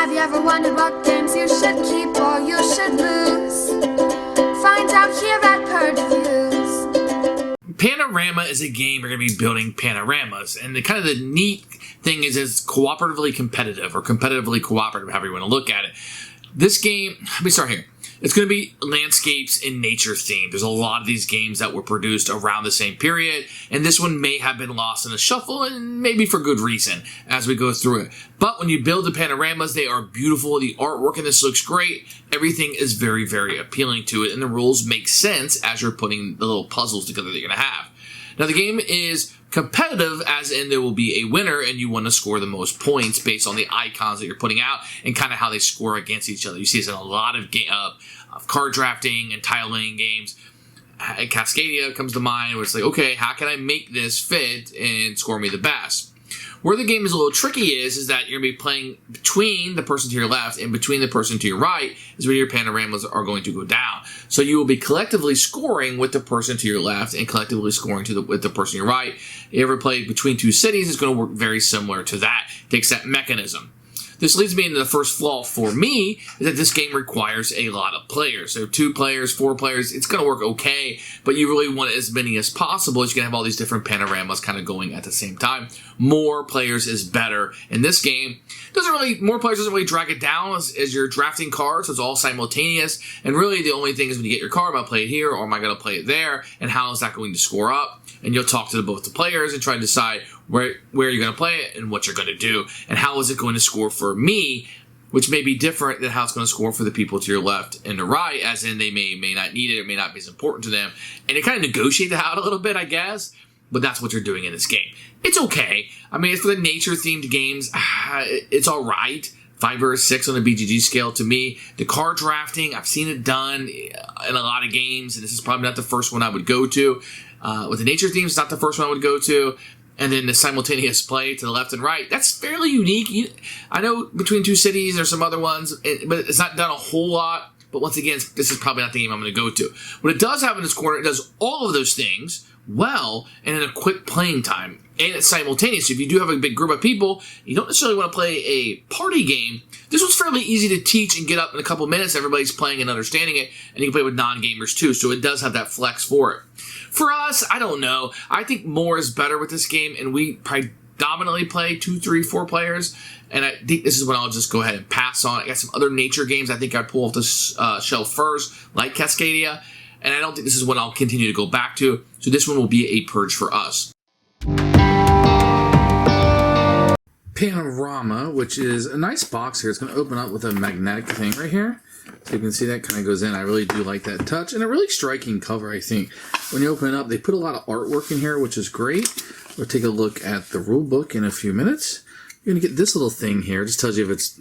Have you ever wondered what games you should keep or you should lose? Find out here at Purge Reviews. Panorama is a game we're going to be building panoramas, and the neat thing is it's cooperatively competitive, or competitively cooperative, however you want to look at it. This game, let me start here. It's going to be landscapes and nature themed. There's a lot of these games that were produced around the same period, and this one may have been lost in the shuffle, and maybe for good reason as we go through it. But when you build the panoramas, they are beautiful. The artwork in this looks great. Everything is very, very appealing to it, and the rules make sense as you're putting the little puzzles together that you're going to have. Now, the game is competitive, as in there will be a winner, and you want to score the most points based on the icons that you're putting out and kind of how they score against each other. You see this in a lot of card drafting and tile laying games. Cascadia comes to mind, where it's like, okay, how can I make this fit and score me the best? Where the game is a little tricky is that you're going to be playing between the person to your left and between the person to your right is where your panoramas are going to go down. So you will be collectively scoring with the person to your left and collectively scoring with the person to your right. If you ever play between two cities, it's going to work very similar to that. It takes that mechanism. This leads me into the first flaw for me, is that this game requires a lot of players. So 2 players, 4 players, it's going to work okay, but you really want as many as possible. As you can have all these different panoramas kind of going at the same time. More players is better. In this game, more players doesn't really drag it down as you're drafting cards, so it's all simultaneous. And really the only thing is when you get your card, am I play it here or am I going to play it there? And how is that going to score up? And you'll talk to both the players and try to decide where you're going to play it and what you're going to do. And how is it going to score for me, which may be different than how it's going to score for the people to your left and the right, as in they may not need it or may not be as important to them. And you kind of negotiate that out a little bit, I guess. But that's what you're doing in this game. It's okay. I mean, it's for the nature-themed games. It's all right. 5 or 6 on the BGG scale to me. The card drafting, I've seen it done in a lot of games, and this is probably not the first one I would go to. With the nature themes, it's not the first one I would go to. And then the simultaneous play to the left and right, that's fairly unique. I know between 2 cities, there's some other ones, but it's not done a whole lot. But once again, this is probably not the game I'm going to go to. What it does have in this corner, it does all of those things well and in a quick playing time. And it's simultaneous. If you do have a big group of people, you don't necessarily want to play a party game. This was fairly easy to teach and get up in a couple minutes. Everybody's playing and understanding it, and you can play with non-gamers too, so it does have that flex for it. For us, I don't know. I think more is better with this game, and we predominantly play 2, 3, 4 players, and I think this is what I'll just go ahead and pass on. I got some other nature games I think I'd pull off the shelf first, like Cascadia, and I don't think this is what I'll continue to go back to, so this one will be a purge for us. Panorama, which is a nice box here. It's going to open up with a magnetic thing right here. So you can see that kind of goes in. I really do like that touch. And a really striking cover, I think. When you open it up, they put a lot of artwork in here, which is great. We'll take a look at the rule book in a few minutes. You're going to get this little thing here. It just tells you if it's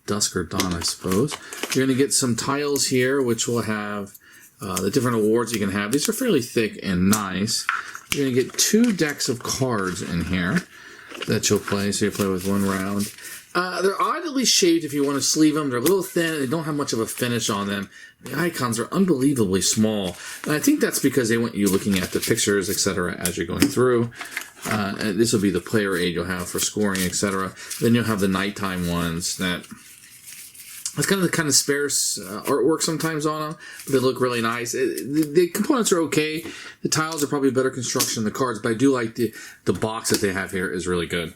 dusk or dawn, I suppose. You're going to get some tiles here, which will have the different awards you can have. These are fairly thick and nice. You're going to get 2 decks of cards in here that you'll play, so you play with 1 round. They're oddly shaped if you want to sleeve them. They're a little thin. They don't have much of a finish on them. The icons are unbelievably small. And I think that's because they want you looking at the pictures, etc., as you're going through. And this will be the player aid you'll have for scoring, etc. Then you'll have the nighttime ones that... It's kind of sparse artwork sometimes on them, but they look really nice. The components are okay. The tiles are probably better construction than the cards, but I do like the box that they have here is really good.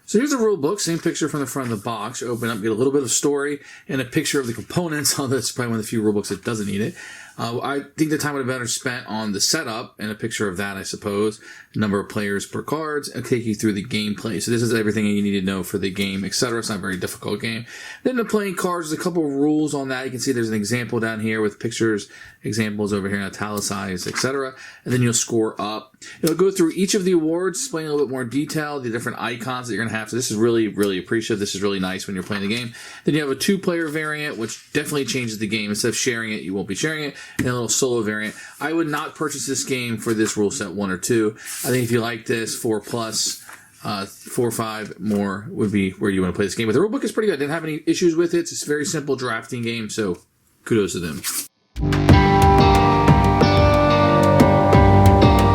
So here's the rule book, same picture from the front of the box. You open up, get a little bit of story and a picture of the components. Although it's probably one of the few rule books that doesn't need it. I think the time would have been better spent on the setup and a picture of that, I suppose. Number of players per cards, and take you through the gameplay. So this is everything you need to know for the game, etc. It's not a very difficult game. Then the playing cards, there's a couple of rules on that. You can see there's an example down here with pictures, examples over here in italicized, etc. And then you'll score up. It'll go through each of the awards, explain a little bit more detail, the different icons that you're going to have. So this is really, really appreciative. This is really nice when you're playing the game. Then you have a 2-player variant, which definitely changes the game. Instead of sharing it, you won't be sharing it. And a little solo variant. I would not purchase this game for this rule set 1 or 2. I think if you like this, 4 plus, 4 or 5 more would be where you want to play this game. But the rulebook is pretty good. I didn't have any issues with it. It's a very simple drafting game, so kudos to them.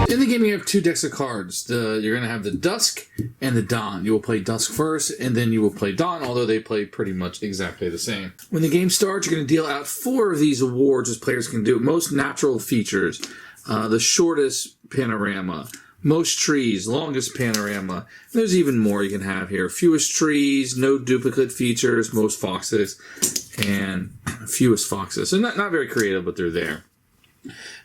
In the game, we have 2 decks of cards. You're going to have the Dusk and the Dawn. You will play Dusk first, and then you will play Dawn, although they play pretty much exactly the same. When the game starts, you're going to deal out 4 of these awards as players can do. Most natural features, the shortest panorama, most trees, longest panorama. There's even more you can have here. Fewest trees, no duplicate features, most foxes, and fewest foxes. So not very creative, but they're there.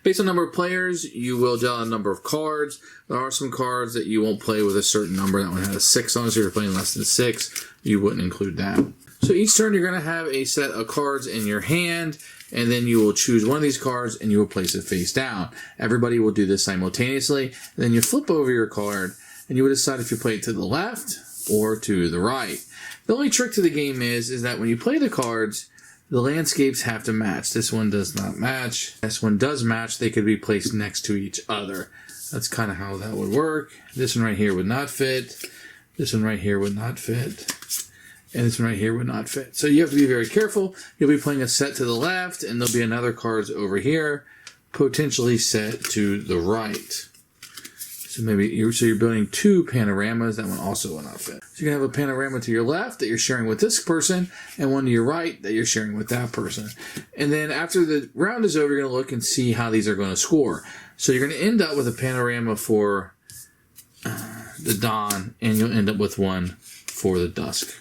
Based on number of players, you will deal out a number of cards. There are some cards that you won't play with a certain number. That one has a 6 on it, so if you're playing less than 6, you wouldn't include that. So each turn, you're going to have a set of cards in your hand, and then you will choose one of these cards, and you will place it face down. Everybody will do this simultaneously. And then you flip over your card, and you will decide if you play it to the left or to the right. The only trick to the game is that when you play the cards, the landscapes have to match. This one does not match. This one does match. They could be placed next to each other. That's kind of how that would work. This one right here would not fit. This one right here would not fit. And this one right here would not fit. So you have to be very careful. You'll be playing a set to the left, and there'll be another cards over here, potentially set to the right. So you're building 2 panoramas. That one also will not fit. So you're going to have a panorama to your left that you're sharing with this person, and one to your right that you're sharing with that person. And then after the round is over, you're going to look and see how these are going to score. So you're going to end up with a panorama for the Dawn, and you'll end up with one for the Dusk.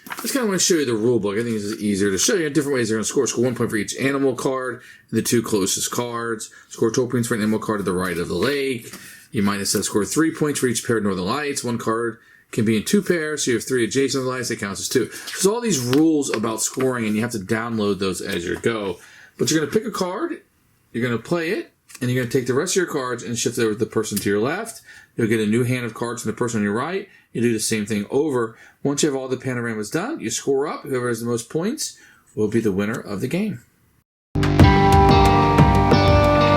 I just kind of want to show you the rule book. I think it's easier to show you different ways they're going to score. Score 1 point for each animal card, and the 2 closest cards. Score 12 points for an animal card to the right of the lake. You might have said score 3 points for each pair of northern lights. 1 card can be in 2 pairs, so you have 3 adjacent lights. That counts as 2. So all these rules about scoring, and you have to download those as you go. But you're going to pick a card, you're going to play it, and you're going to take the rest of your cards and shift it over to the person to your left. You'll get a new hand of cards from the person on your right. You do the same thing over. Once you have all the panoramas done, you score up. Whoever has the most points will be the winner of the game.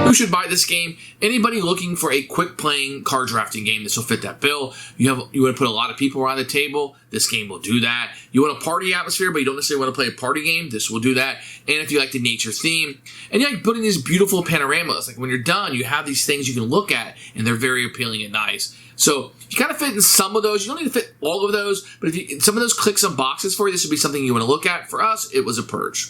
Who should buy this game? Anybody looking for a quick playing card drafting game, this will fit that bill. You want to put a lot of people around the table, this game will do that. You want a party atmosphere, but you don't necessarily want to play a party game, this will do that. And if you like the nature theme, and you like building these beautiful panoramas, like when you're done, you have these things you can look at, and they're very appealing and nice. So you kind of fit in some of those. You don't need to fit all of those, but if some of those click some boxes for you, this would be something you want to look at. For us, it was a Purge.